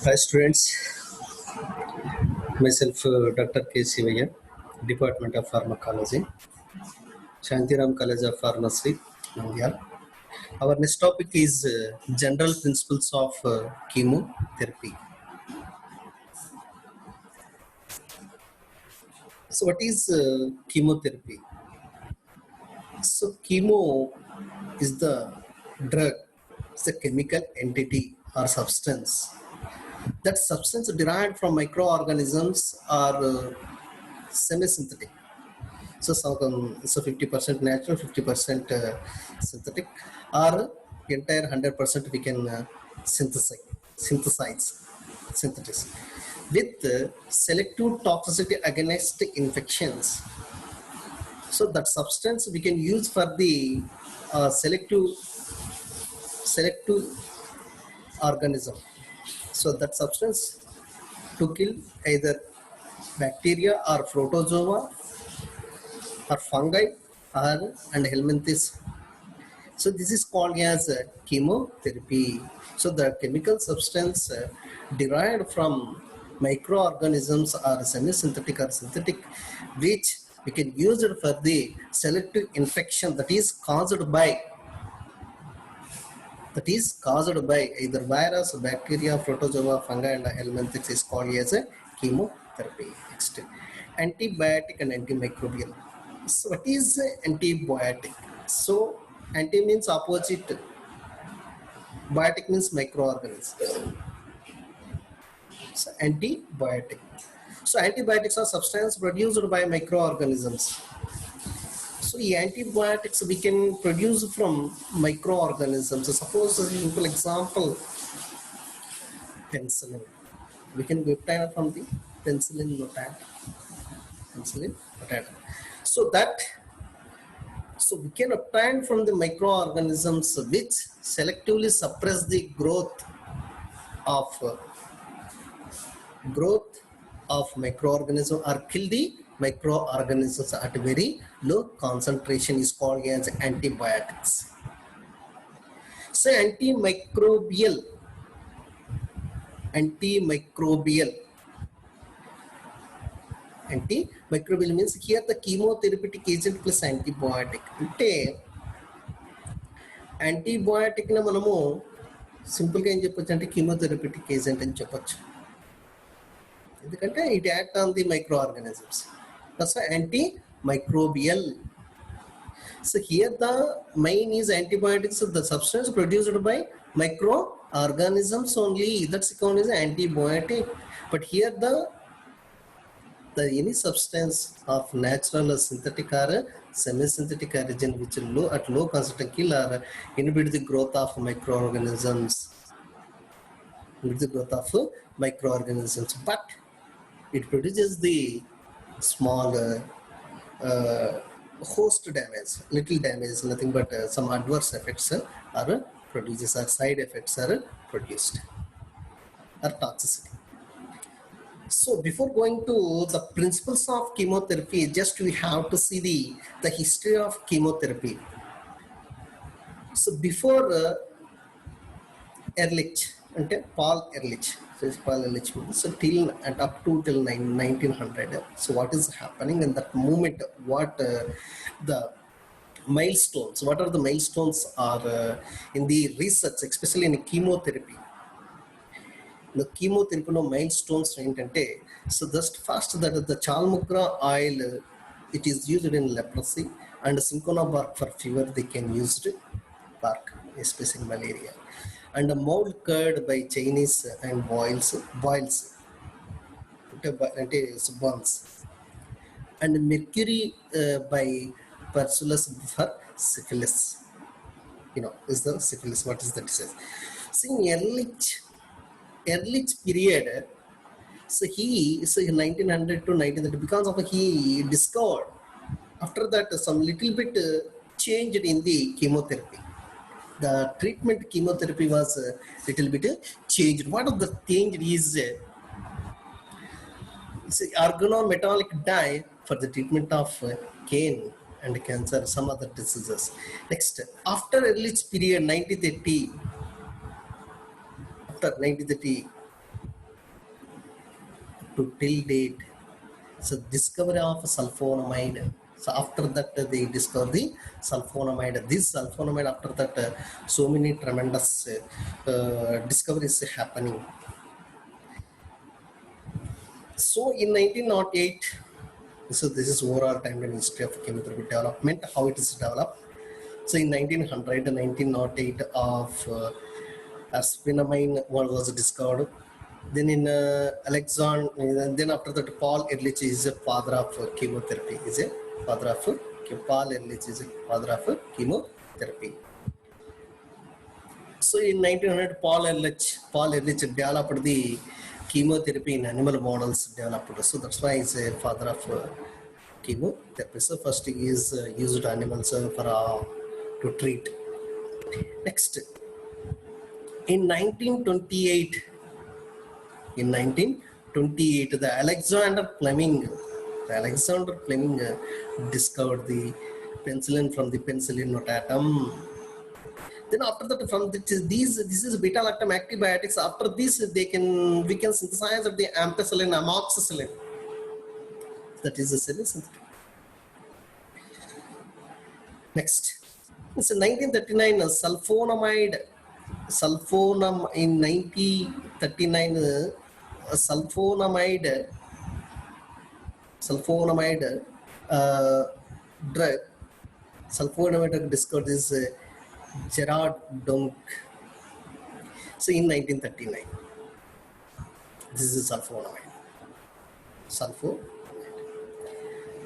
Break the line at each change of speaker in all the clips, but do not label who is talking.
Hi students, myself Dr. K. Sivaya, Department of Pharmacology, Shantiram College of Pharmacy, Nandyal. Our next topic is general principles of chemotherapy. So what is chemotherapy? So chemo is the drug, it's a chemical entity or substance. That substance derived from microorganisms or semi-synthetic. So 50% natural, 50% synthetic, or entire 100% we can synthesize with selective toxicity against infections. So that substance we can use for the selective organism. So that substance to kill either bacteria or protozoa or fungi or and helminthes. So this is called as chemotherapy. So the chemical substance derived from microorganisms or semi-synthetic or synthetic, which we can use it for the selective infection that is caused by either virus, bacteria, protozoa, fungi, and helminthes is called as a chemotherapy. Next, antibiotic and antimicrobial. So what is antibiotic? So anti means opposite, biotic means microorganisms. So antibiotic. So antibiotics are substances produced by microorganisms. So the antibiotics we can produce from microorganisms. So suppose a simple example, penicillin. We can obtain from the penicillin notatum. So we can obtain from the microorganisms which selectively suppress the growth of microorganism or kill the microorganisms at very low concentration is called as antibiotics. So antimicrobial means here the chemotherapeutic agent plus antibiotic. Antibiotic na manamu simple ga em cheppochu ante chemotherapeutic agent ani cheppochu. Endukante it acts on the microorganisms. That's why antimicrobial. So here the main is antibiotics, the substance produced by microorganisms only. That's called as antibiotic. But here the any substance of natural or synthetic or semi-synthetic origin which at low concentration kill or inhibit the growth of microorganisms. But it produces the small host damage, little damage, nothing but some adverse effects are produced, or side effects are produced, or toxicity. So before going to the principles of chemotherapy, just we have to see the history of chemotherapy. So before Ehrlich, Paul Ehrlich, so till and up to till 1900. So what is happening in that moment? What the milestones? What are the milestones are in the research, especially in chemotherapy? The chemotherapy milestones ఏంటంటే, so just first that the chalmukra oil, it is used in leprosy, and cinchona bark for fever they can use it, bark especially malaria, and the mold curd by Chinese and boils burns, and mercury by Paracelsus for syphilis. Is the syphilis, what is the disease? See, Ehrlich period, so in 1900 to 1930, because of he discovered, after that some little bit changed in the chemotherapy. The treatment chemotherapy was little bit changed. What of the change is organometallic dye for the treatment of cane and cancer, some other diseases. Next, after Ehrlich period 1930, to till date. So discovery of sulfonamide. So after that they discover the sulfonamide. This sulfonamide, after that so many tremendous discoveries happening. So in 1908, so this is overall timeline history of chemotherapy development, how it is developed. So in 1900, 1908 of aspinamine was discovered. Then in then after that Paul Ehrlich is a father of chemotherapy. Is a father of Paul Ehrlich is a father of chemotherapy. So in 1900, Paul Ehrlich developed the chemotherapy in animal models developed. So that's why he's a father of chemotherapy. So first he is used animals for to treat. Next, in 1928, the Alexander Fleming discovered the penicillin from the penicillin notatum. Then after that, from this is beta lactam antibiotics. After this, we can synthesize the ampicillin, amoxicillin. That is the synthetic. Next, it's 1939 sulfonamide. In 1939, sulfonamide drug. Sulfonamide drug discovered is Gerard Dunk. So in 1939, this is sulfonamide.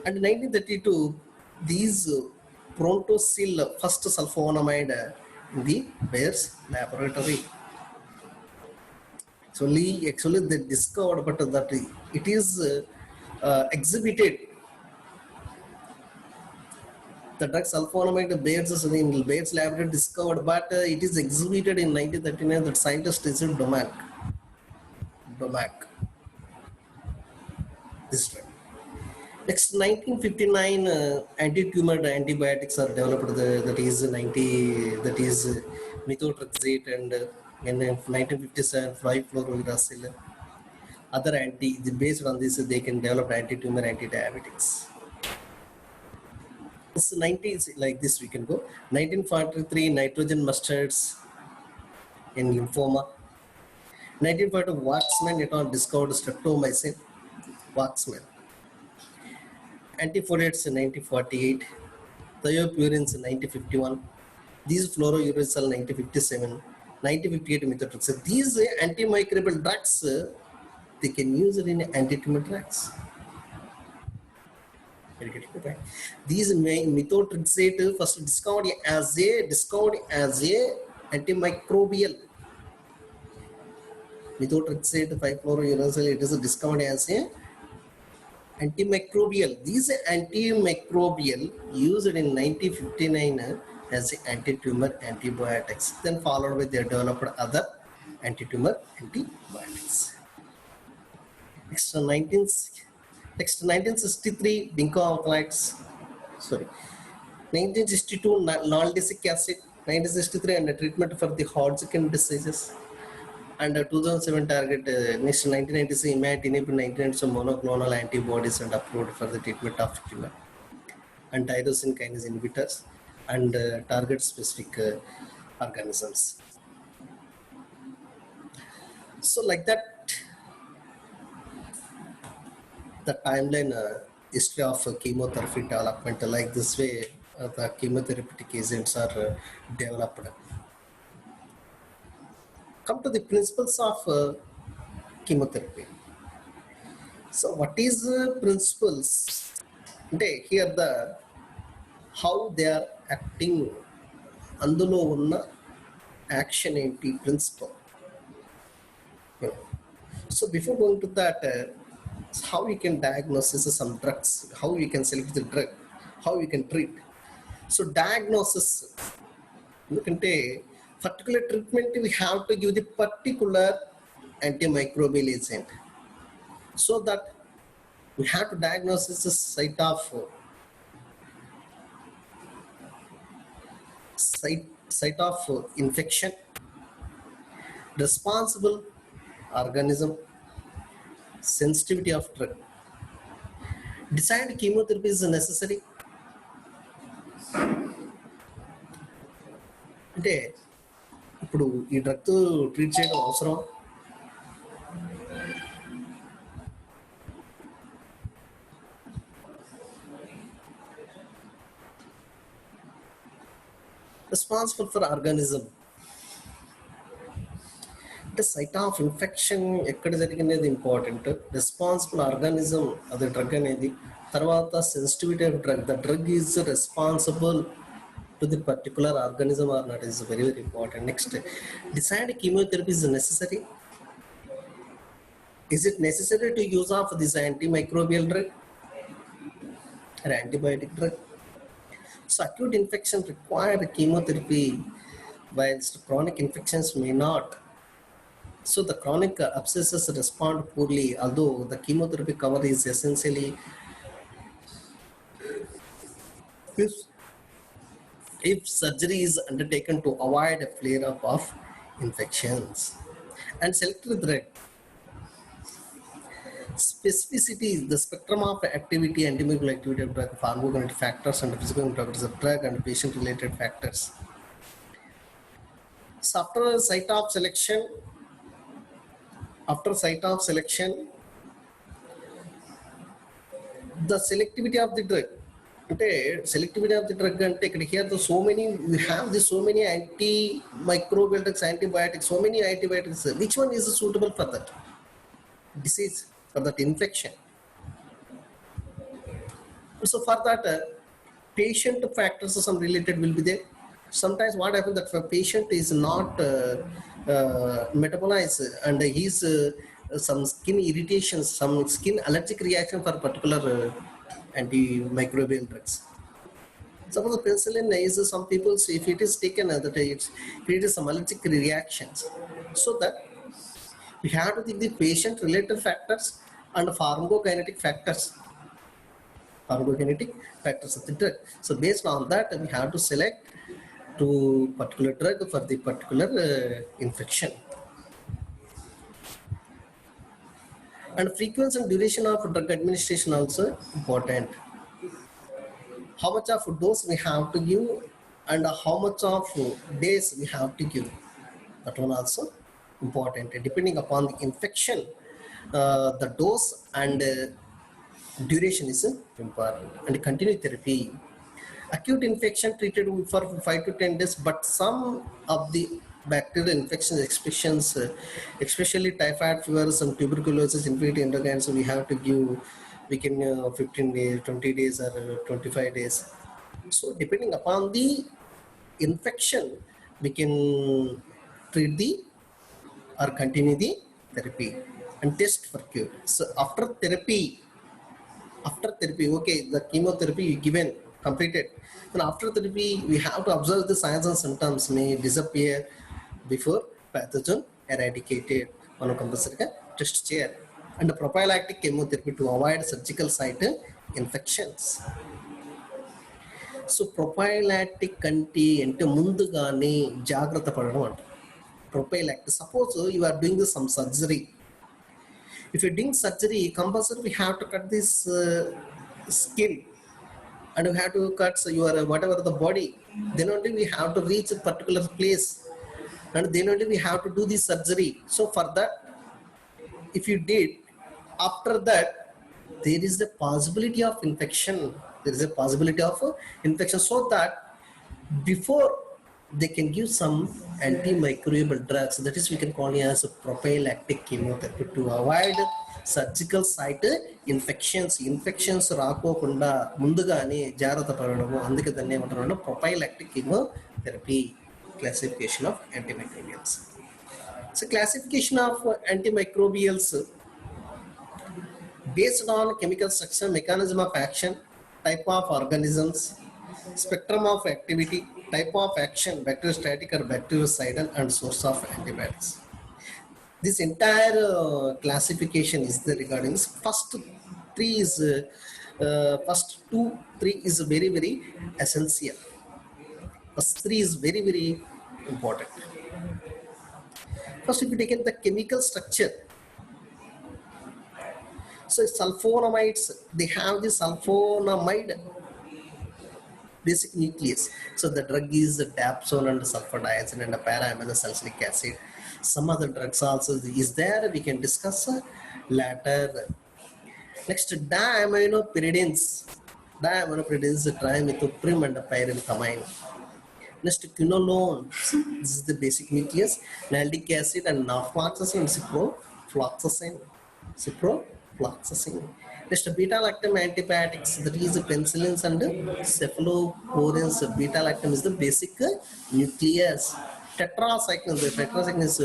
And in 1932, these Prontosil first sulfonamide in the Bayer's laboratory. Actually they discovered, but that it is exhibited. The drug sulfonamide in Bayer's laboratory discovered, but it is exhibited in 1939. That scientist is Domack. This drug. Next, 1959, anti-tumor antibiotics are developed. That is methotrexate, and in 1957, 5-fluorouracil. Other based on this, they can develop anti-tumor, anti-diabetics. It's 90s like this. We can go 1943, nitrogen mustards in lymphoma. 1942, Waxman et al. Discovered streptomycin. Waxman. Antifolates in 1948, thiopurines in 1951, these fluorouracil 1957, 1958 methotrexate. These antimicrobial drugs, they can use it in anti-tumor drugs. These methotrexate first discovered as a antimicrobial. Methotrexate 5-fluorouracil, it is discovered as a antimicrobial. These antimicrobial used in 1959 as anti-tumor antibiotics. Then followed with they developed other anti-tumor antibiotics. Next 1963 vincoacalides. 1962 naldicic acid. 1963 and treatment for the Hodgkin diseases. And 2007 target, next 1996 imatinib, 1997 monoclonal antibodies and approved for the treatment of tumor, and tyrosine kinase inhibitors and target specific organisms. So like that, the timeline history of chemotherapy development, like this way the chemotherapeutic agents are developed. Come to the principles of chemotherapy. So what is principles? Here the how they are acting, అందులో ఉన్న action ఏంటి, principle. So before going to that, how you can diagnose some drugs, how you can select the drug, how you can treat. So diagnosis, ఎందుకంటే particular treatment we have to give the particular antimicrobial agent, so that we have to diagnose the site of infection, responsible organism, sensitivity of drug. Designed chemotherapy is necessary. అంటే ఇప్పుడు ఈ డ్రగ్తో treat చేయడం అవసరం. Responsible for organism. అంటే site of infection ఎక్కడ జరిగినది important, responsible organism అది drug అనేది, తర్వాత sensitivity of drug, the drug is responsible to the particular organism or not is very very important. Next, decide chemotherapy is necessary. Is it necessary to use of this antimicrobial drug or antibiotic drug? So acute infection require chemotherapy whilst chronic infections may not. So the chronic abscesses respond poorly, although the chemotherapy cover is essentially if surgery is undertaken to avoid a flare-up of infections. And selective drug specificity, the spectrum of activity, antimicrobial activity of drug, pharmacokinetic factors and physical properties of drug and patient-related factors. So after site of selection, the selectivity of the drug. అంటే selectivity of the drug అంటే ఇక్కడ here the so many we have this so many antimicrobial drugs, antibiotics, so many antibiotics. Which one is suitable for that disease, for that infection? So for that patient factors some related will be there. Sometimes what happens that if a patient is not metabolized and he's some skin irritations, some skin allergic reaction for particular antimicrobial drugs. Suppose the penicillin is some people say if it is taken that it creates some allergic reactions. So that we have to think the patient related factors and pharmacokinetic factors. Pharmacokinetic factors of the drug. So based on that we have to select to particular drug for the particular infection. And frequency and duration of drug administration also important. How much of dose we have to give and how much of days we have to give, that one also important. Depending upon the infection, the dose and duration is important. And continued therapy, acute infection treated for 5 to 10 days, but some of the bacterial infections, especially typhoid fevers and tuberculosis, infected endocrines, we have to give, we can 15 days, 20 days or 25 days. So depending upon the infection, we can treat the or continue the therapy and test for cure. So after therapy, okay, the chemotherapy given completed, and after therapy we have to observe the signs and symptoms may disappear before pathogen eradicated. మనం కంపల్సరీగా test చేయాలి. And prophylactic chemotherapy to avoid surgical site infections. So prophylactic అంటే ముందుగానే జాగ్రత్త పడడం అంట. Prophylactic, suppose you are doing some surgery. If you're doing surgery, compulsory we have to cut this skin and we have to cut your whatever the body, then only we have to reach a particular place and then only we have to do the surgery. So for that, if you did, after that there is a possibility of infection, so that before they can give some antimicrobial drugs, that is we can call it as a prophylactic chemotherapy to avoid surgical site infections రాకోకుండా ముందుగానే జాగ్రత్త పడడము. అందుకే దాన్ని ఏమంటారు, prophylactic chemotherapy. Classification of antimicrobials. So classification of antimicrobials based on chemical structure, mechanism of action, type of organisms, spectrum of activity, type of action, bacteriostatic or bactericidal, and source of antibiotics. This entire classification is the regarding first 3 is first 2-3 is very very essential. First 3 is very very important. First, if you take the chemical structure, So sulfonamides, they have the sulfonamide basic nucleus. So the drug is dapsone and sulfadiazine and para-amino salicylic acid. Some other drugs also is there, we can discuss later. Next, diaminopyridines. Diaminopyridines, trimethoprim and pyrimethamine. Next, quinolone. This is the basic nucleus. Nalidic acid and naproxen and ciprofloxacin. Ciprofloxacin. Next, beta-lactam antibiotics. That is penicillins and cephalosporins. Beta-lactam is the basic nucleus. Tetracycline. The tetracycline is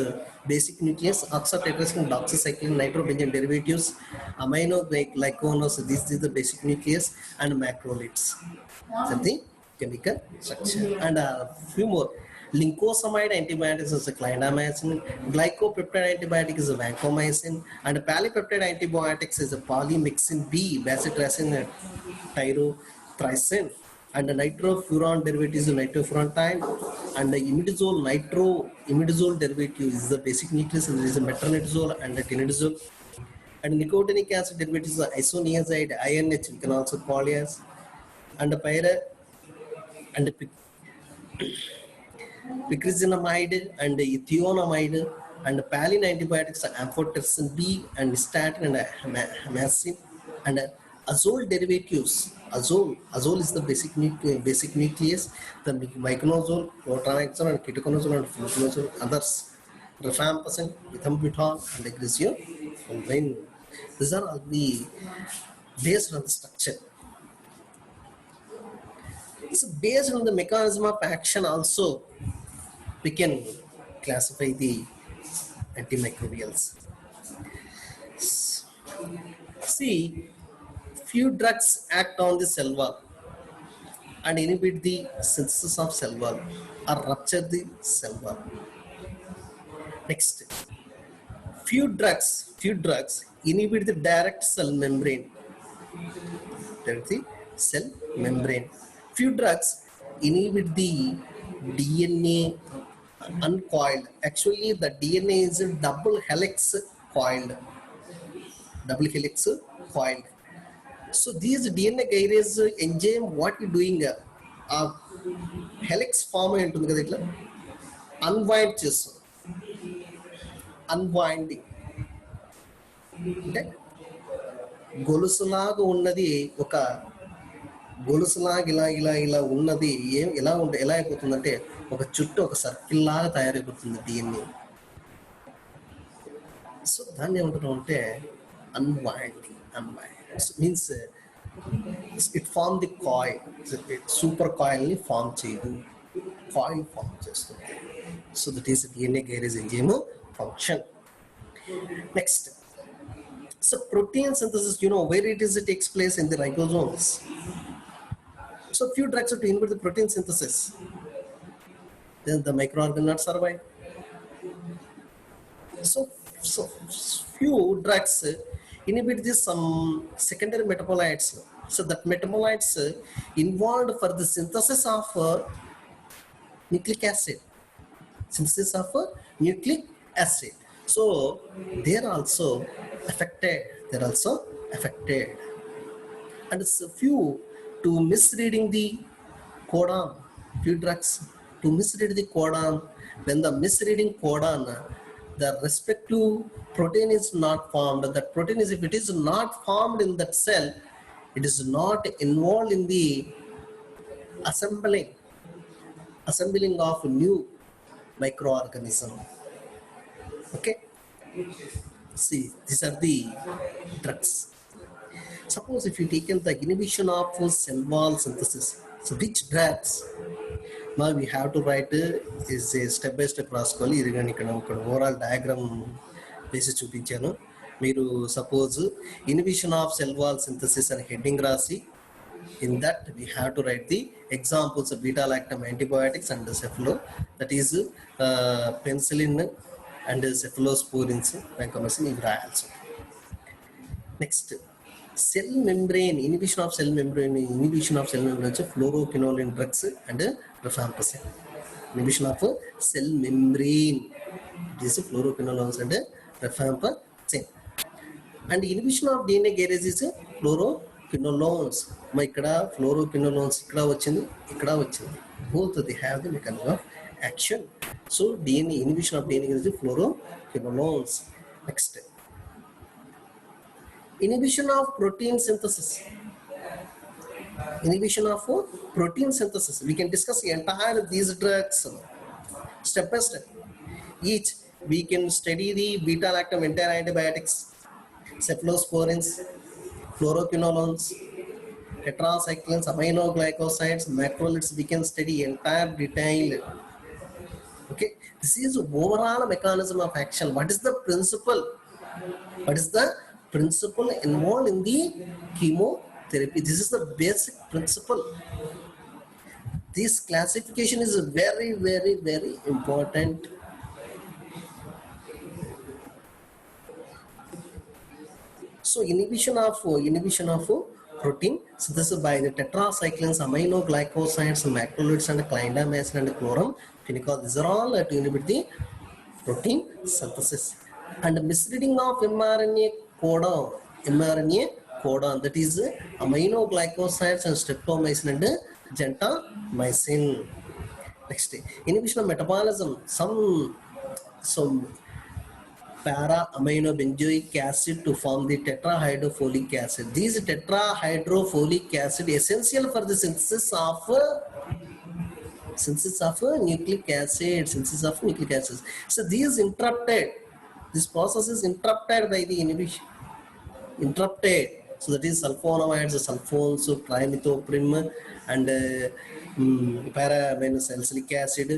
basic nucleus. Oxotetracycline, doxycycline, nitrobenzene derivatives, aminoglyconos. This is the basic nucleus, and macrolides. Something chemical structure. And a few more. Lincosamide antibiotics is clindamycin, glycopeptide antibiotic is vancomycin, and polypeptide antibiotics is polymyxin B, bacitracin, tyrothricin, and the nitrofuran derivative is nitrofurantoin, and the imidazole derivative is the basic nucleus, and there is a metronidazole and the tinidazole, and nicotinic acid derivative is the isoniazide, INH, we can also call as, and the pyra and the picrizinamide and ethionamide, and palin antibiotics are amphotericin B and statin and hamacin, and azole derivatives. Azole is the basic nucleus. The miconazole, protonazole, and ketoconazole and fluconazole. Others, rifampicin, ethambutol, and griseofulvin. These are all the based on the structure. So based on the mechanism of action also, we can classify the antimicrobials. See, few drugs act on the cell wall and inhibit the synthesis of cell wall or rupture the cell wall. Next, few drugs inhibit the direct cell membrane. Few drugs inhibit the DNA uncoiled. Actually, the DNA is double helix coiled. So these DNA gyrase enzyme, what you doing? Helix form ఉంటుంది కదా ఇట్లా unwind చేస్తాం. Unwinding అంటే గొలుసులాగా ఉన్నది, ఒక గొలుసులాగా ఇలా ఉన్నది ఎలా అయిపోతుందంటే ఒక చుట్టూ ఒక సర్కిల్ లాగా తయారైపోతుంది డిఎన్ఏ. సో దాన్ని ఏమంటున్నాం అంటే unwinding means it form the coil. Super కాయిల్ని ఫార్మ్ చేయదు, కాయిల్ ఫార్మ్ చేస్తుంది. So that is DNA gyrase enzyme function. Next, so protein synthesis, where it takes place in the ribosomes. So few drugs to inhibit the protein synthesis, then the microorganism not survive. So few drugs inhibit this some secondary metabolites. So that metabolites involved for the synthesis of nucleic acid. So they are also affected. And it's a few to misreading the codon. Few drugs to misread the codon. When the misreading codon, the respective protein is not formed. That protein is, if it is not formed in that cell, it is not involved in the assembling of new microorganism. Okay. See, these are the drugs. Suppose if you taken the inhibition of cell wall synthesis, so which drugs? Now we have to write is a step by step రాసుకోవాలి. ఇది కానీ ఇక్కడ overall diagram వేసి చూపించాను. మీరు suppose inhibition of cell wall synthesis అని heading రాసి, in that we have to write the examples of beta lactam antibiotics and cephalo, that is penicillin and cephalosporins, vancomycin, ఇవి రాయాల్సి. Next, cell membrane, inhibition of cell membrane వచ్చి fluoroquinolone drugs and rifampicin. Inhibition of cell membrane, it is fluoroquinolones and rifampicin. And inhibition of DNA garage is fluoroquinolones. ఇక్కడ fluoroquinolones ఇక్కడ వచ్చింది. Both they have the mechanism of action. So DNA inhibition of DNA garage is fluoroquinolones. Next, inhibition of protein synthesis. Inhibition of protein synthesis. We can discuss the entire these drugs step by step. Each we can study the beta lactam entire antibiotics, cephalosporins, fluoroquinolones, tetracyclines, aminoglycosides, macrolides. We can study entire detail. Okay, this is overall mechanism of action. What is the principle? What is the principle involved in the chemotherapy? This is the basic principle. This classification is very, very, very important. So inhibition of protein synthesis by the tetracyclines, aminoglycosides, macrolides, and clindamycin and chloramphenicol. These are all to inhibit the protein synthesis. And misreading of mRNA codon, that is aminoglycosides and streptomycin and gentamicin. Next, inhibition of metabolism. Some para-aminobenzoic acid to form the tetrahydrofolic acid. These tetrahydrofolic acid essential for the synthesis of nucleic acid. So these interrupted. This process is interrupted by the inhibition. So that is sulfonamides, sulfones, trimethoprim, and para-aminosalicylic acid,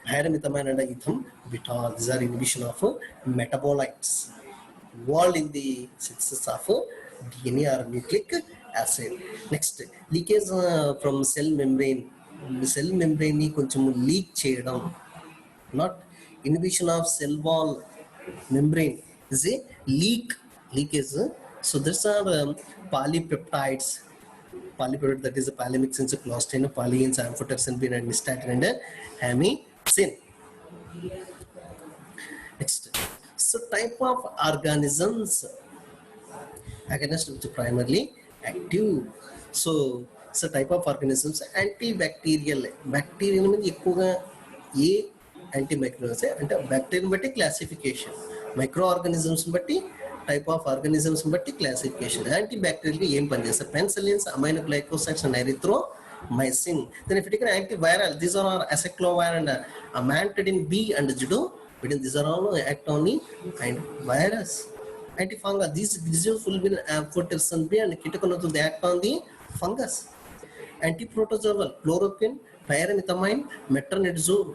pyrimethamine and ethambutol. These are inhibition of metabolites involved in the synthesis of DNA or nucleic acid. Next, leakage from cell membrane. Cell membrane ni koncham leak cheyadam. Not inhibition of cell wall membrane is a leakage. So these are polypeptides. Polypeptide, that is a polymyxins, clostridium, polyenes, amphotericin B, and nystatin and hemicin. Next, so type of organisms against which primarily active. So type of organisms antibacterial. Bacterial means ఎక్కువగా ఏ antimicrobials అంటే bacteria బట్టి classification, మైక్రోఆర్గానిజమ్స్ బట్టి type of organisms బట్టి classification. Antibacterial కి ఏం పనిచేస్తారు? Penicillins, aminoglycosides and erythromycin. Then if you take an antiviral, these are acyclovir and amantadine B and zidovudine. These are all act on the virus. Antifungal, these will be amphotericin B and ketoconazole, they act on the fungus. Antiprotozoal, chloroquine, pyrimethamine, metronidazole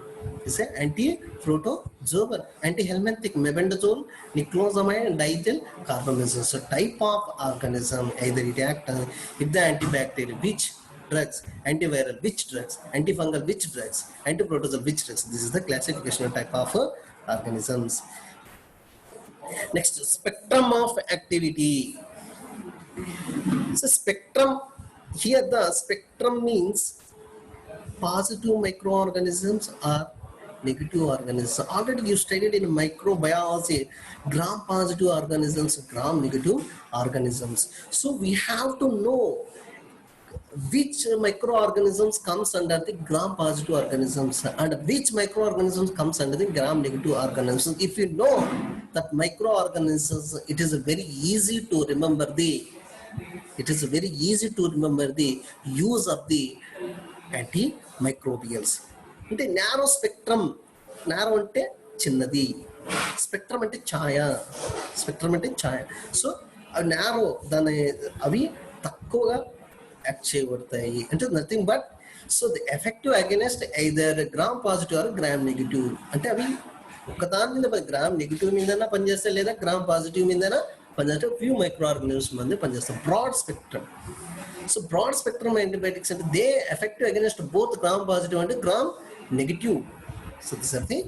is an anti-protozoal. Antihelminthic, mebendazole, niclosamide, and diethyl carbamazole. So type of organism, either it acts if the antibacterial, which drugs, antiviral, which drugs, antifungal, which drugs, antiprotozoal, which drugs. This is the classification of type of organisms. Next, spectrum of activity. So spectrum, here the spectrum means positive microorganisms or negative organisms. Already you studied in microbiology, gram positive organisms, gram negative organisms. So we have to know which microorganisms comes under the gram positive organisms and which microorganisms comes under the gram negative organisms. If you know that microorganisms, it is very easy to remember the use of the antimicrobials. అంటే narrow spectrum, narrow అంటే చిన్నది, spectrum అంటే ఛాయ, so అవి narrow, దాని అవి తక్కువగా act చేయబడతాయి. అంటే nothing but so the effective against either gram positive or gram negative. అంటే అవి ఒకదాని మీద గ్రామ్ నెగిటివ్ మీదైనా పనిచేస్తాయి లేదా గ్రామ్ పాజిటివ్ మీదైనా పనిచేస్తే ఫ్యూ మైక్రో ఆర్గానిజమ్స్ మీద పనిచేస్తాం. Broad spectrum. So broad spectrum antibiotics, and they effective against both gram positive and gram negative. So these are the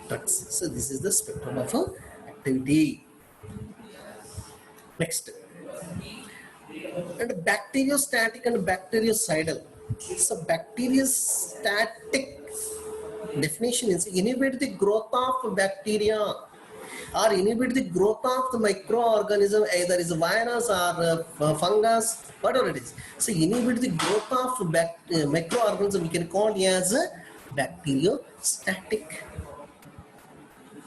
drugs. So this is the spectrum of activity. Next, and bacteriostatic and bactericidal. So bacteriostatic definition is inhibit the growth of bacteria. or inhibit the growth of the microorganism, either is virus or fungus, whatever it is. So inhibit the growth of microorganism, we can call as bacteriostatic.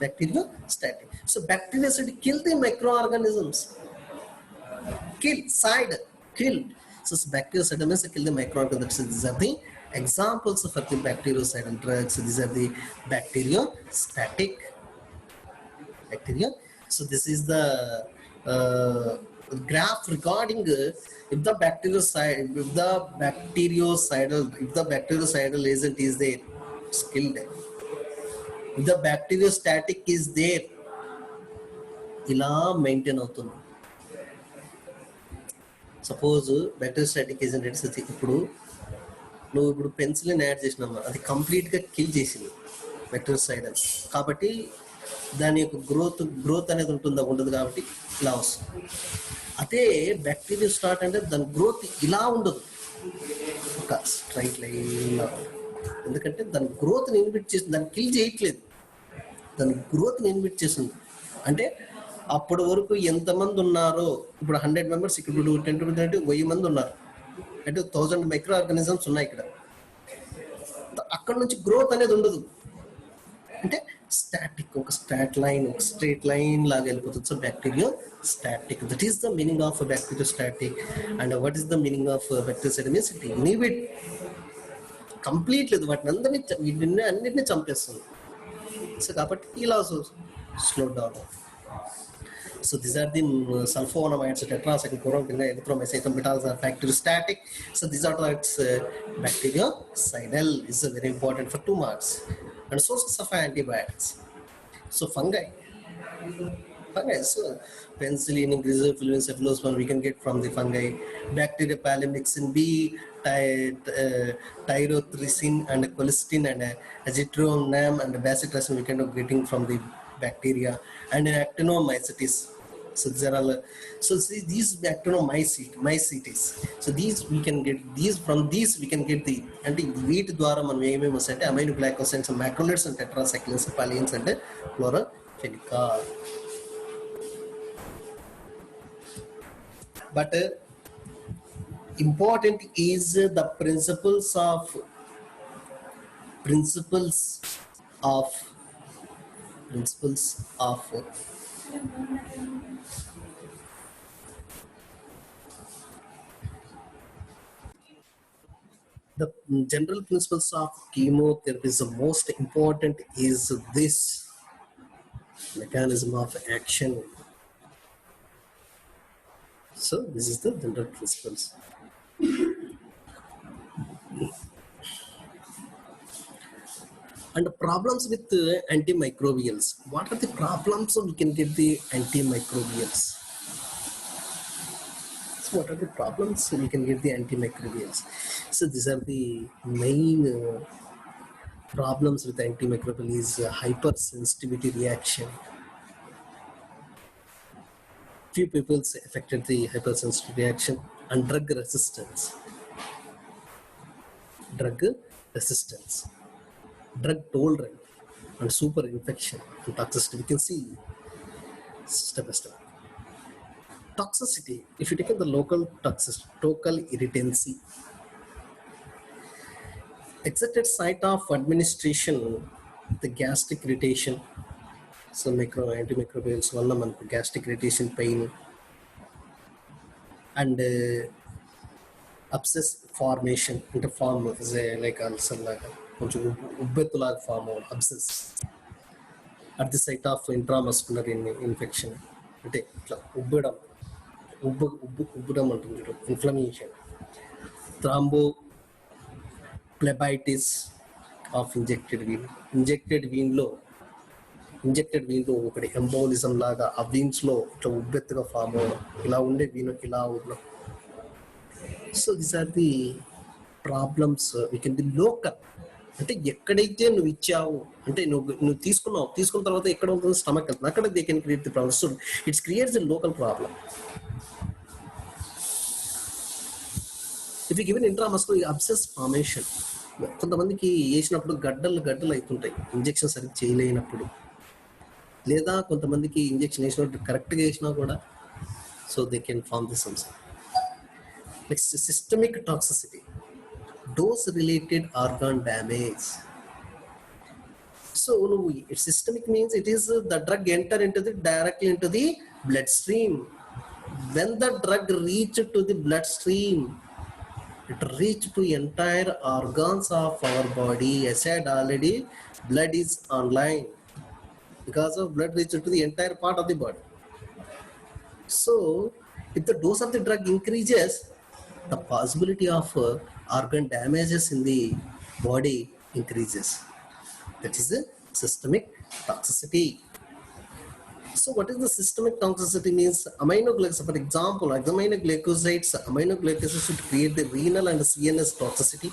Bacteriostatic. So bacteria should kill the microorganisms. Kill. So bactericidal means kill the microorganisms. These are the examples for the bactericidal drugs. These are the bacteriostatic. Bacteria. So this is the graph regarding if the bactericidal agent is there, it's killed. If the bacteriostatic is there, ఇలా maintain అవుతుంది. Suppose bacteriostatic agent అంటే ఇప్పుడు నువ్వు ఇప్పుడు పెన్సిల్ని add చేసినామా, అది కంప్లీట్గా kill చేసింది బ్యాక్టీరియోసైడల్, కాబట్టి దాని యొక్క గ్రోత్ అనేది ఉండదు కాబట్టి ఇలా వస్తుంది. అదే బ్యాక్టీరియోస్టాట్ అంటే దాని గ్రోత్ ఇలా ఉండదు, ఒక స్ట్రైట్ లైన్, ఎందుకంటే దాని గ్రోత్ని ఇన్హిబిట్ చేస్తుంది, దాన్ని కిల్ చేయట్లేదు, దాని గ్రోత్ని ఇన్హిబిట్ చేస్తుంది. అంటే అప్పటి వరకు ఎంతమంది ఉన్నారో, ఇప్పుడు 100 మెంబర్స్, ఇప్పుడు 10 to 1000 మంది ఉన్నారు అంటే 1000 మైక్రో ఆర్గానిజమ్స్ ఉన్నాయి ఇక్కడ. అక్కడ నుంచి గ్రోత్ అనేది ఉండదు, అంటే స్టాటిక్, ఒక స్ట్రైట్ లైన్ లాగా వెళ్ళిపోతుంది. So bacteriostatic, that is the meaning of bacteriostatic. And what is the meaning of bacteriocide means it inhibit complete లేదు, వాటిని అన్నిటిని చంపేస్తుంది. సో కాబట్టి ఇలా slow down. So these are the sulfonamides, tetracycline, chloroquine, erythromycin, metals are bacteriostatic. So these are the bactericidal is very important for 2 marks. And sources of antibiotics. So fungi. So penicillin, griseofilin, cephalosporin we can get from the fungi. Bacteria palmixin B, tyrothricin and colistin and azithromycin and bacitracin we can getting from the bacteria. And actinomycetes. So these are all. So see, these actinomycetes. So these we can get from these we can get the and wheat ద్వారా మనం ఏమేమి వస్తాయంటే amino glycosides, macrolides and tetracyclines, polyenes and chloramphenicol. But important is the principles of the general principles of chemotherapy. The most important is this mechanism of action. So this is the general principles. And the problems with antimicrobials. What are the problems we can get the antimicrobials? So what are the problems we can get the antimicrobials? So these are the main problems with antimicrobial is hypersensitivity reaction. Few people affected the hypersensitivity reaction, and drug resistance, drug tolerance, and super infection and toxicity. We can see step by step. Toxicity, if you take the local toxicity, local irritancy, excited site of administration, the gastric irritation. So antimicrobials valla manaku gastric irritation, pain, and abscess formation, into form is like ulcer laga koncham ubbetulaga form of abscess at the site of intramuscular infection, ante itla ubbudam antundi, inflammation, thrombophlebitis of injected vein లో ఒకటి embolism లాగా ఆ veins లో ఇట్లా ఉబ్బెత్తుగా form అవ్వడం, ఇలా ఉండే vein ఇలా ఉండడం. So these are the problems we can be local, అంటే ఎక్కడైతే నువ్వు ఇచ్చావు, అంటే నువ్వు తీసుకున్న తర్వాత ఎక్కడ ఉంటుంది స్టమక్ వెళ్తుంది, అక్కడ they can create the problem. So it's creates the local problem. If you given intramuscular obsess formation, కొంతమందికి వేసినప్పుడు గడ్డలు అవుతుంటాయి ఇంజెక్షన్ సరిగ్గా చేయలేనప్పుడు. లేదా కొంతమందికి ఇంజెక్షన్ వేసినట్టు కరెక్ట్గా వేసినా కూడా so they can form the something. Next systemic toxicity, dose related organ damage. So నువ్వు systemic means it is the drug enter into the directly into the bloodstream. When the drug reach to the bloodstream, it reach to entire organs of our body. I said already, blood is online. Because of blood reach to the entire part of the body. So if the dose of the drug increases, the possibility of organ damages in the body increases. That is the systemic toxicity. So what is the systemic toxicity means? Aminoglycosides, for example, aminoglycosides would create the renal and CNS toxicity,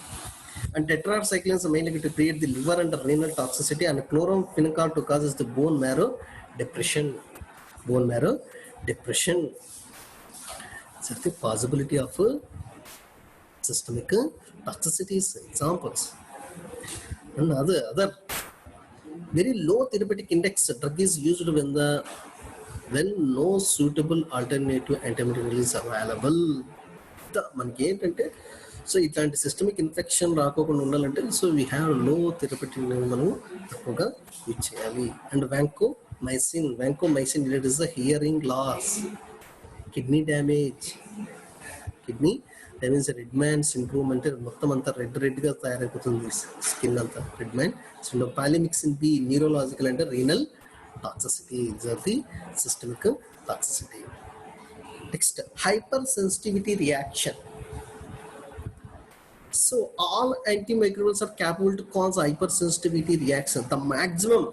and tetracyclines mainly to create the liver and renal toxicity, and chloramphenicol to causes the bone marrow depression. So the possibility of systemic toxicities examples. And other very low therapeutic index drug is used when no suitable alternative antimicrobial is available. మనకి ఏంటంటే so ఇట్లాంటి systemic infection రాకోకుండా ఉండాలంటే so we have low therapeutic మనం తక్కువగా use చేయాలి. And vancomycin it is the hearing loss, kidney damage, red man syndrome అంటే మొత్తం అంతా రెడ్గా తయారైపోతుంది స్కిన్ అంతా red man syndrome. Polymyxin B neurological అంటే renal toxicity, is or the systemic toxicity. Next hypersensitivity reaction. So all antimicrobials are capable to cause hypersensitivity reaction. The maximum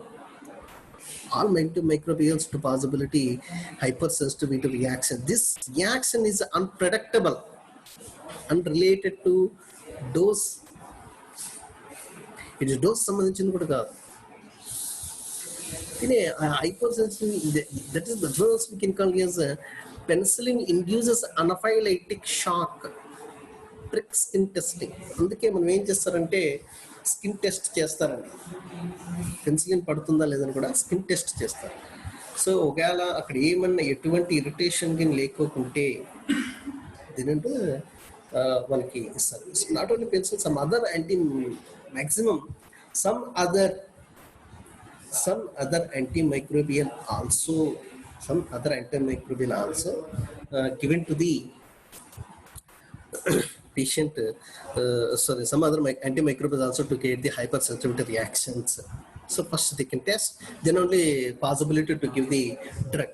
all antimicrobials to possibility hypersensitivity reaction. This reaction is unpredictable, unrelated to dose. It is dose సంబంధించింది కూడా కాదు. Hypersensitivity, that is the dose we can call as penicillin induces anaphylactic shock. Prick skin testing. అందుకే మనం ఏం చేస్తారంటే skin test చేస్తారండి, penicillin పడుతుందా లేదని కూడా స్కిన్ టెస్ట్ చేస్తారు. సో ఒకవేళ అక్కడ ఏమన్నా ఎటువంటి ఇరిటేషన్ కానీ లేకోకుంటే దీనంటే వాళ్ళకి ఇస్తారు. Not only pencil, some other maximum some other antimicrobial also given to the patient, some other antimicrobials also to create the hypersensitivity reactions. So first they can test, then only possibility to give the drug.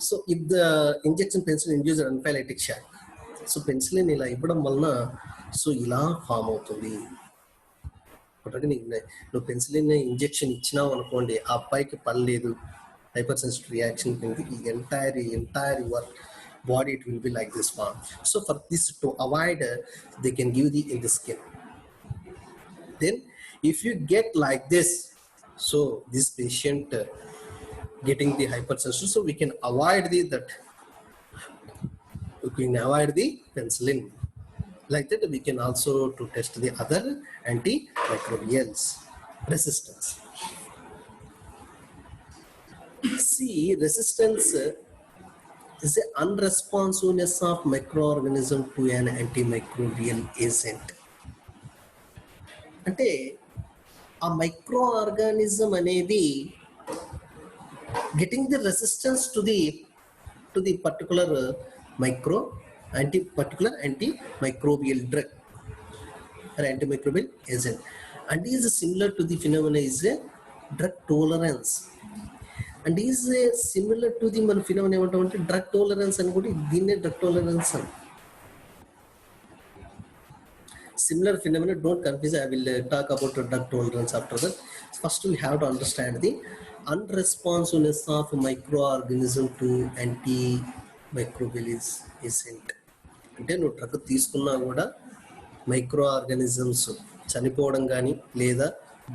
So if the injection penicillin induces anaphylactic shock, so penicillin ఇలా ఇవ్వడం వలన so ఇలా form అవుతుంది. నువ్వు penicillin injection ఇచ్చినావు అనుకోండి, ఆ అబ్బాయికి పడలేదు, hypersensitive reaction in the entire your body, it will be like this one. So for this to avoid, they can give in the skin. Then if you get like this, so this patient getting the hypersensitive, so we can avoid the penicillin. Like that we can also to test the other antimicrobials resistance. See, resistance is the unresponsiveness of microorganism to an antimicrobial agent. అంటే ఆ మైక్రోఆర్గానిజం అనేది getting the resistance to the particular antimicrobial drug or antimicrobial agent, and is similar to the phenomena is a drug tolerance. And is similar to the phenomenon ఏమంటామంటే drug tolerance అని కూడా దీన్నే drug tolerance అని. Similar phenomena, don't confuse. I will talk about drug tolerance after that. First we have to understand the unresponsiveness of microorganism to antimicrobial agent. అంటే నువ్వు drug తీసుకున్నా కూడా micro organisms చనిపోవడం కానీ లేదా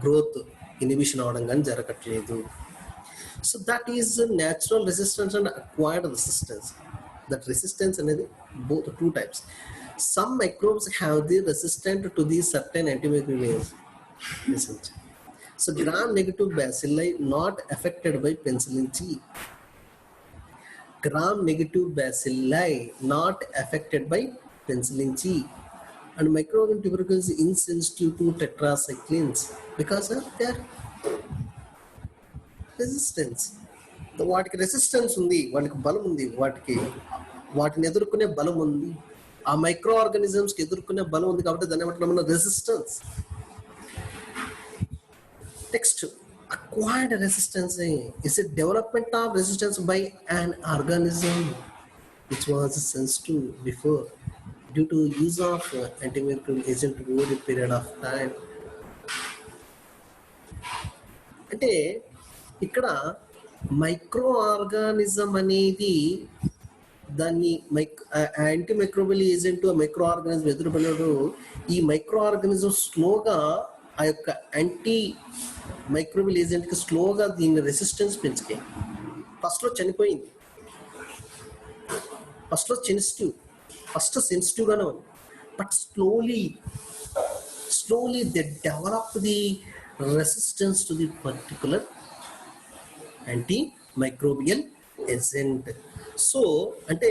గ్రోత్ ఇనిబిషన్ అవడం కానీ జరగట్లేదు. So that is natural resistance and acquired resistance. That resistance అనేది both two types. Some microbes have the resistant to the certain antimicrobials. So gram-negative bacilli not affected by penicillin G. Gram-negative bacilli not affected by penicillin G. And microorganism tuberculosis is insensitive to tetracyclines because of their resistance. వాటికి resistance ఉంది, వాటికి బలం ఉంది, వాటిని ఎదుర్కొనే బలం ఉంది. ఆ మైక్రో ఆర్గానిజమ్స్కి ఎదుర్కొనే బలం ఉంది కాబట్టి దాన్ని ఏమంటున్నాం resistance. Next acquired resistance is a development of resistance by an organism which was sensitive before due to use of antimicrobial agent over a period of time. అంటే ఇక్కడ మైక్రో ఆర్గానిజం అనేది దాన్ని యాంటీమైక్రోబియల్ ఏజెంట్ మైక్రో ఆర్గానిజం ఎదురుపడినప్పుడు ఈ micro organism స్లోగా ఆ యొక్క anti microbial ఏజెంట్కి స్లోగా దీని రెసిస్టెన్స్ పెంచుతాయి. ఫస్ట్లో చనిపోయింది, ఫస్ట్లో సెన్సిటివ్గానే ఉంది, but slowly they develop the resistance to the particular antimicrobial agent. So అంటే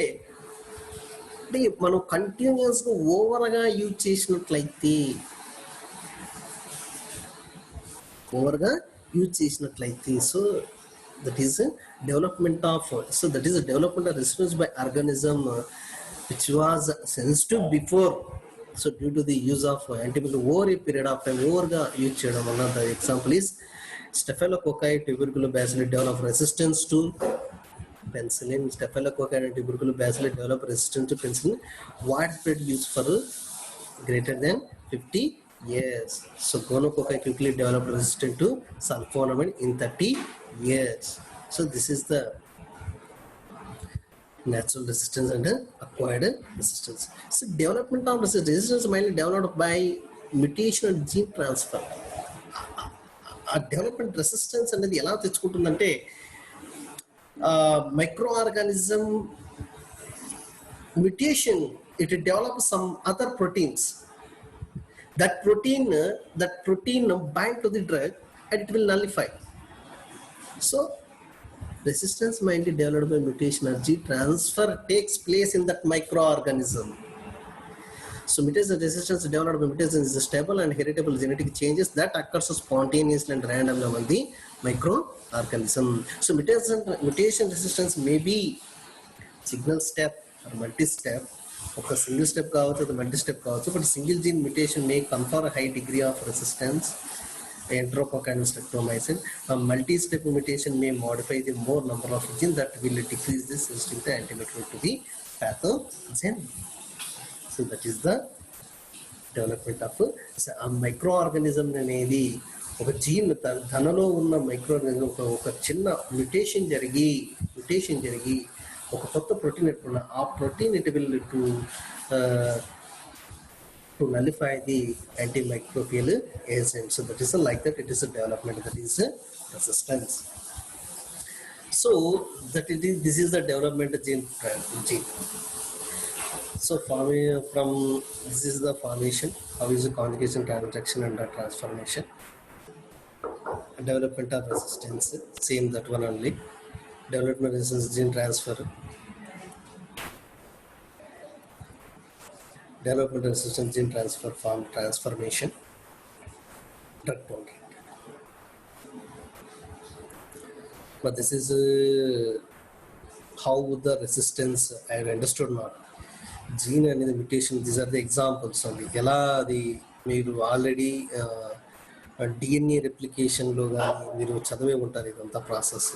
మనం కంటిన్యూస్గా ఓవర్గా యూజ్ చేసినట్లయితే so that is a development of resistance by organism which was sensitive before. So due to the use of antibiotic over a period of time, overga use cheyadam valla, the example is Staphylococci tuberculobacilli develop resistance to penicillin. Staphylococci and tuberculobacilli develop resistance to penicillin. Widespread use for greater than 50 years. So gonococci quickly developed resistant to sulfonamide in 30 years. So this is the natural resistance and acquired resistance. So development of resistance mainly developed by mutation and gene transfer. ఆ development resistance అనేది ఎలా తెచ్చుకుంటుందంటే microorganism mutation, it develops some other proteins. That protein bind to the drug and it will nullify. So resistance mainly developed by mutation or gene transfer takes place in that microorganism. So mutation resistance developed by mutation is stable and heritable genetic changes that occurs spontaneously and randomly among the microorganism. So mutation resistance may be single step or multi-step. ఒక single step కావచ్చు, అది multi step కావచ్చు, but single gene mutation may confer high degree of resistance enterococci and streptomycin. Multi-step mutation may modify the more number of genes that will decrease the sensitivity antimicrobial to the pathogen. So that is the development of a microorganism అనేది ఒక gene తనలో ఉన్న మైక్రోఆర్గానిజం ఒక చిన్న mutation జరిగి ఒక కొత్త protein ఎట్టుకున్న ఆ protein it will to nullify the antimicrobial agent. So that is like that, it is a development, that is a resistance. So that it is, this is the development gene. So from this is the formation, how is the conjugation, transaction and the transformation. Development of resistance, same that one only. Development resistance, gene transfer, development resistance, gene transfer, form transformation, drug tolerant. But this is how the resistance I have understood not. Gene and the mutation, these are the examples only. ఎలా అది మీరు already DNA రెప్లికేషన్లో కానీ మీరు చదివే ఉంటారు ఇదంతా process.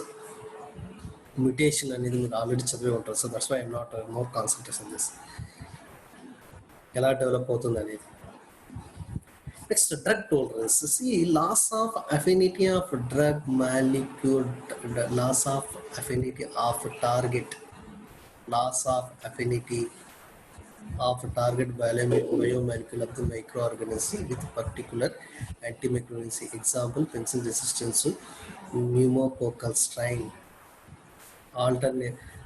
Mutation అనేది మీరు ఆల్రెడీ చదివే ఉంటారు. So that's why I'm not more concentration this ఎలా డెవలప్ అవుతుంది అనేది. Next drug tolerance. Loss of affinity of drug molecule, loss of affinity of target, loss of affinity of target biomolecule of the microorganism with particular antimicrobial. Example, penicillin resistance to pneumococcal strain,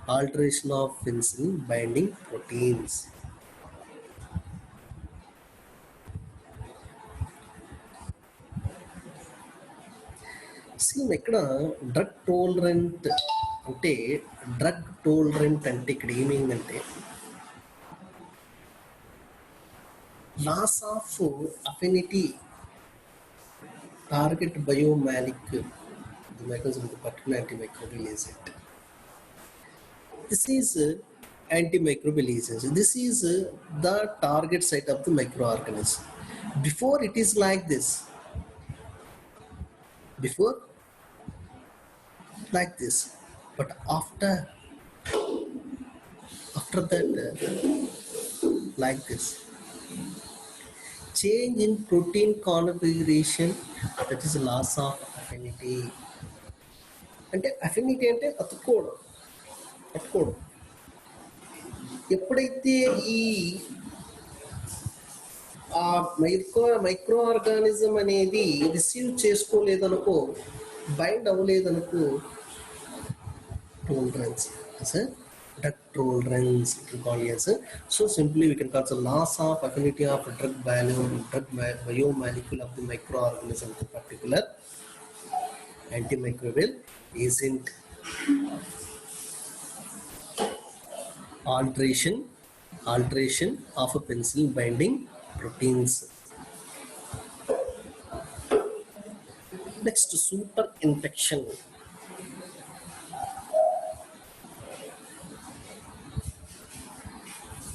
alteration of penicillin binding proteins. Same ఇక్కడ అంటే drug tolerant అంటే ఇక్కడ ఏమైందంటే loss of affinity target biomolecule the mechanism of the particular antimicrobial agent. This is antimicrobial agent. This is the target site of the microorganism. Before it is like this. Before like this, but after that like this. Change in protein configuration, that is loss of affinity. అంటే affinity అంటే అతుక్కోవడం ఎప్పుడైతే ఈ microorganism అనేది receive చేసుకోలేదనుకో, bind అవ్వలేదనుకో, tolerance as a drug tolerance we can call as a, so simply we can call it a loss of affinity of drug biomolecule of the microorganism to particular antimicrobial agent. Alteration of a penicillin binding proteins. Next, super infection.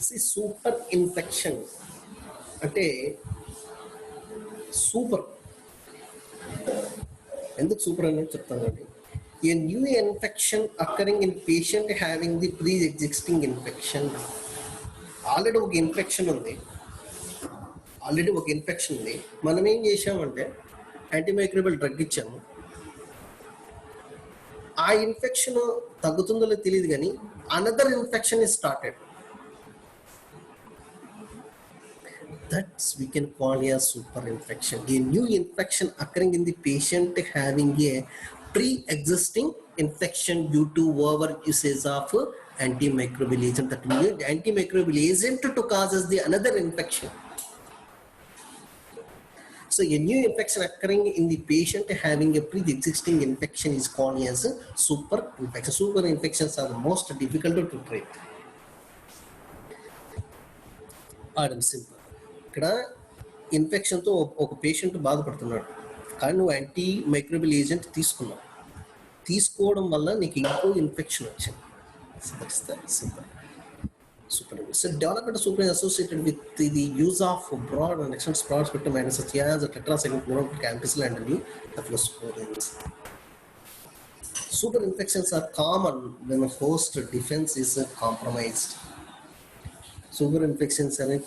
See, super infection అంటే super ఎందుకు super అనేది చెప్తానండి. A new infection occurring in patient having the pre-existing infection. Already ఒక infection ఉంది, మనం ఏం చేసామంటే antimicrobial drug ఇచ్చాము. ఆ ఇన్ఫెక్షన్ తగ్గుతుందో లేదో తెలియదు, కానీ another infection is started. That's we can call a super infection. A new infection occurring in the patient having a pre-existing infection due to over usage of antimicrobial agent. That means antimicrobial agent to causes the another infection. So a new infection occurring in the patient having a pre-existing infection is called as a super infection. Super infections are the most difficult to treat. Adam simple. ఇక్కడ ఇన్ఫెక్షన్తో ఒక patient బాధపడుతున్నాడు, కానీ నువ్వు anti microbial agent తీసుకోవడం వల్ల నీకు ఇంకో infection వచ్చింది. So development of super is associated with the use of broad and extended broad spectrum medicines such as tetracycline, chloroquine, ampicillin, and cephalosporins. Super infections are common when a host defense is compromised. Super infections అనేవి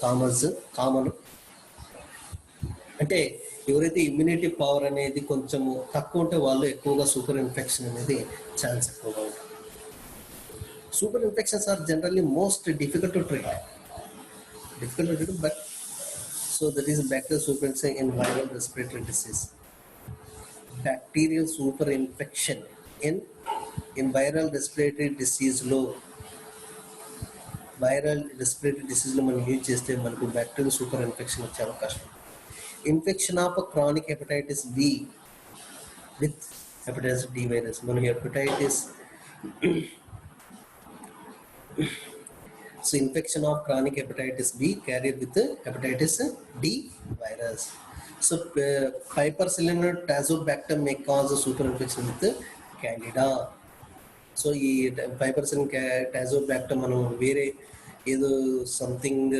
common అంటే ఎవరైతే immunity power అనేది కొంచెం తక్కువ ఉంటే వాళ్ళు ఎక్కువగా super infection అనేది ఛాన్స్ ఎక్కువగా ఉంటుంది. Superinfections are generally most difficult to treat, but so that is bacterial superinfection in viral respiratory disease. Bacterial superinfection in viral respiratory డిసీజ్లో మనం యూజ్ చేస్తే మనకు బ్యాక్టీరియల్ సూపర్ ఇన్ఫెక్షన్ వచ్చే అవకాశం. Infection of chronic hepatitis B with hepatitis D virus. మన so infection of chronic hepatitis B carrier with hepatitis D virus. So piperacillin tazobactam may cause superinfection with Candida. So ఈ పైపర్సిలిన్ టాజోబాక్టర్ మనం వేరే ఏదో something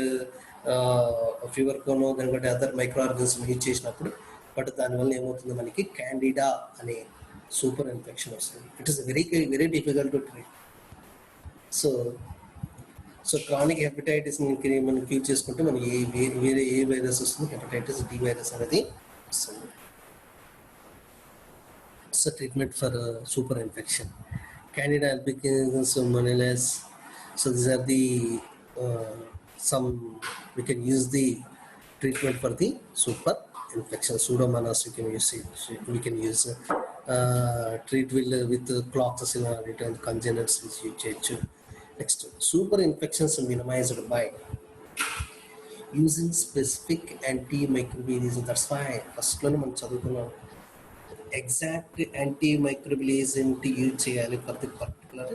ఫీవర్కోనో దానికంటే other micro organism use చేసినప్పుడు, but దానివల్ల ఏమవుతుంది, మనకి క్యాండిడా అనే సూపర్ ఇన్ఫెక్షన్ వస్తుంది. It is very difficult to treat. So chronic hepatitis మనం క్యూర్ చేసుకుంటే మనకి వేరే ఏ వైరస్ వస్తుంది, హెపటైటిస్ డి వైరస్ అనేది వస్తుంది. So treatment for super infection, Candida albicans, Monelus. So these are the some we can use the treatment for the super infection. Pseudomonas we can use treat with cloxacillin and congeners which you change. Next, super infections are minimized by using specific antimicrobial agents. That's why first one మనం చదువుకున్నాం, exact antimicrobial agent use చేయాలి for the particular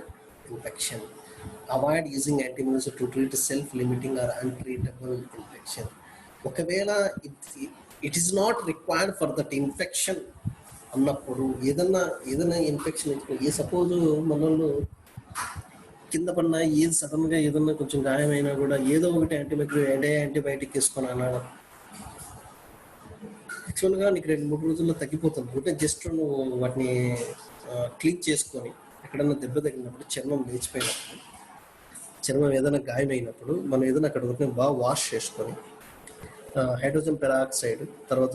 infection. Avoid using antibiotics to treat self-limiting or untreatable infection. ఒకవేళ it is not required for that infection అన్నప్పుడు ఏదైనా infection ఏ suppose మనలో కింద పడినా ఏది సడన్గా ఏదన్నా కొంచెం గాయమైనా కూడా ఏదో ఒకటి యాంటీబయాటిక్ వేసుకొని అన్నాడు. యాక్చువల్గా నీకు 2-3 రోజుల్లో తగ్గిపోతుంది. అంటే జస్ట్ నువ్వు వాటిని క్లీన్ చేసుకొని ఎక్కడన్నా దెబ్బ తగిలినప్పుడు చర్మం లేచిపోయినప్పుడు చర్మం ఏదైనా గాయమైనప్పుడు మనం ఏదైనా అక్కడ వరకు బాగా వాష్ చేసుకొని హైడ్రోజన్ పెరాక్సైడ్ తర్వాత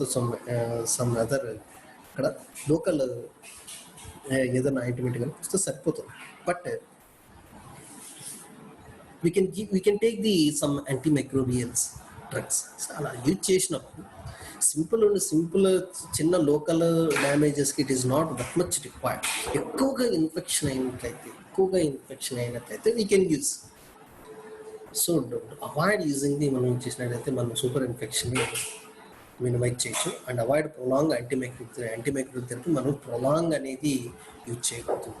సమ్ అదర్ అక్కడ లోకల్ ఏదైనా యాంటీబయాటిక్ ఇస్తే సరిపోతుంది. But we can take some antimicrobials drugs. అలా యూజ్ చేసినప్పుడు సింపుల్ చిన్న లోకల్ డ్యామేజెస్కి it is not that much required. ఎక్కువగా ఇన్ఫెక్షన్ అయినట్లయితే we can use. So avoid using మనం యూజ్ చేసినట్లయితే మనం సూపర్ ఇన్ఫెక్షన్ మినిమైజ్ చేయొచ్చు. And avoid prolong antimicrobial therapy మనం ప్రొలాంగ్ అనేది యూజ్ చేయకూడదు.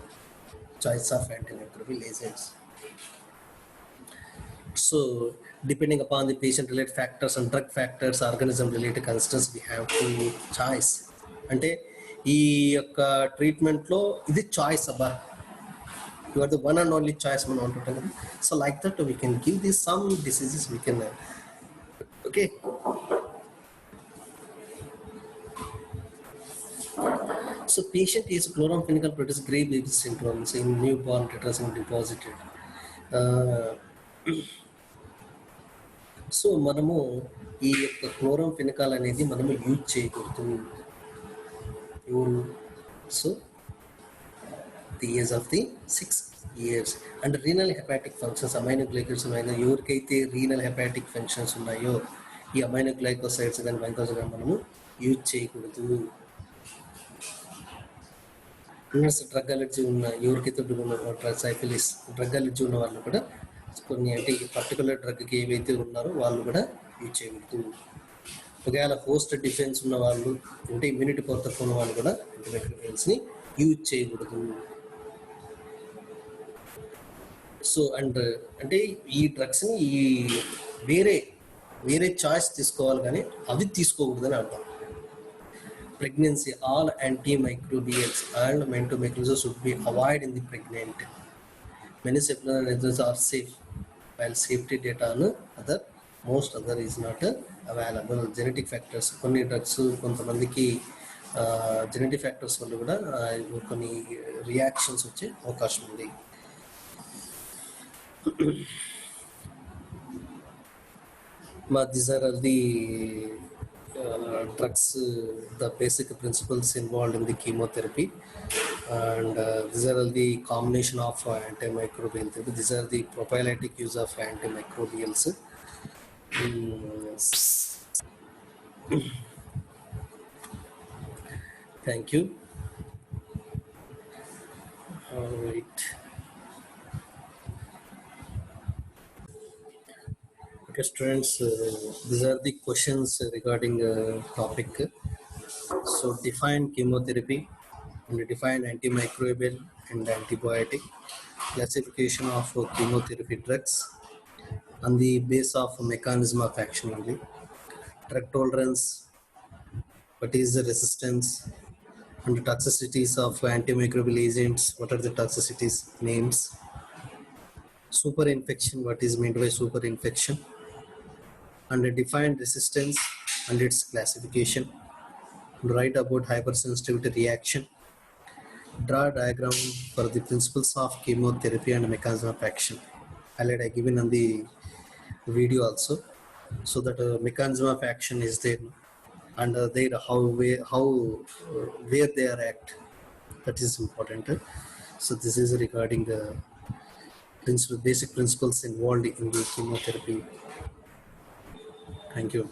Choice of antimicrobial agents. So depending upon the patient related factors and drug factors, organism related constants, we have to choice. అంటే ఈ యొక్క ట్రీట్మెంట్లో ఇది choice అబ్బా, you are the one and only choice మనం అంటుంటాం కదా. So like that we can give the some diseases we can okay. So patient is chloramphenicol produce Gray baby syndromes in newborn tetracycline deposited. సో మనము ఈ యొక్క chloramphenicol అనేది మనము use చేయకూడదు. ఎవరు? So the age of the 6 years. And renal hepatic functions aminoglycosides ఎవరికైతే renal hepatic functions ఉన్నాయో ఈ అమైనోగ్లైకోసైడ్స్ కానీ గ్లైకోజన్ కానీ మనము యూజ్ చేయకూడదు. డ్రగ్ అలర్జీ ఉన్న ఎవరికైతే సైఫిలిస్ డ్రగ్ అలర్జీ ఉన్న వాళ్ళు కూడా కొన్ని అంటే ఈ పర్టికులర్ డ్రగ్కి ఏవైతే ఉన్నారో వాళ్ళు కూడా యూజ్ చేయకూడదు. ఒకవేళ హోస్ట్ డిఫెన్స్ ఉన్న వాళ్ళు అంటే ఇమ్యూనిటీ పవర్ తక్కువ ఉన్న వాళ్ళు కూడా యాంటీమైక్రోబియల్స్ని యూజ్ చేయకూడదు. సో అండ్ అంటే ఈ డ్రగ్స్ని ఈ వేరే చాయిస్ తీసుకోవాలి కానీ అవి తీసుకోకూడదని అర్థం. Pregnancy, all antimicrobials and antimicrobials should be avoided in the pregnant. Many supplemental methods are safe, while safety data on most other is not available. Genetic factors, కొన్ని డ్రగ్స్ కొంతమందికి జెనెటిక్ ఫ్యాక్టర్స్ వల్ల కూడా కొన్ని reactions వచ్చే అవకాశం ఉంది. These are all the drugs, the basic principles involved in the chemotherapy, and these are all the combination of antimicrobial therapy. These are the prophylactic use of antimicrobials. Thank you. All right. Okay, students, these are the questions regarding topic. So define chemotherapy and define antimicrobial and antibiotic, classification of chemotherapy drugs on the base of mechanism of action only, drug tolerance, what is the resistance, and the toxicities of antimicrobial agents, what are the toxicities names, super infection, what is meant by super infection, and define resistance and its classification, write about hypersensitivity reaction, draw a diagram for the principles of chemotherapy and mechanism of action. I given on the video also, so that mechanism of action is there, and there where they are act, that is important. So this is regarding the basic principles involved in the chemotherapy. Thank you.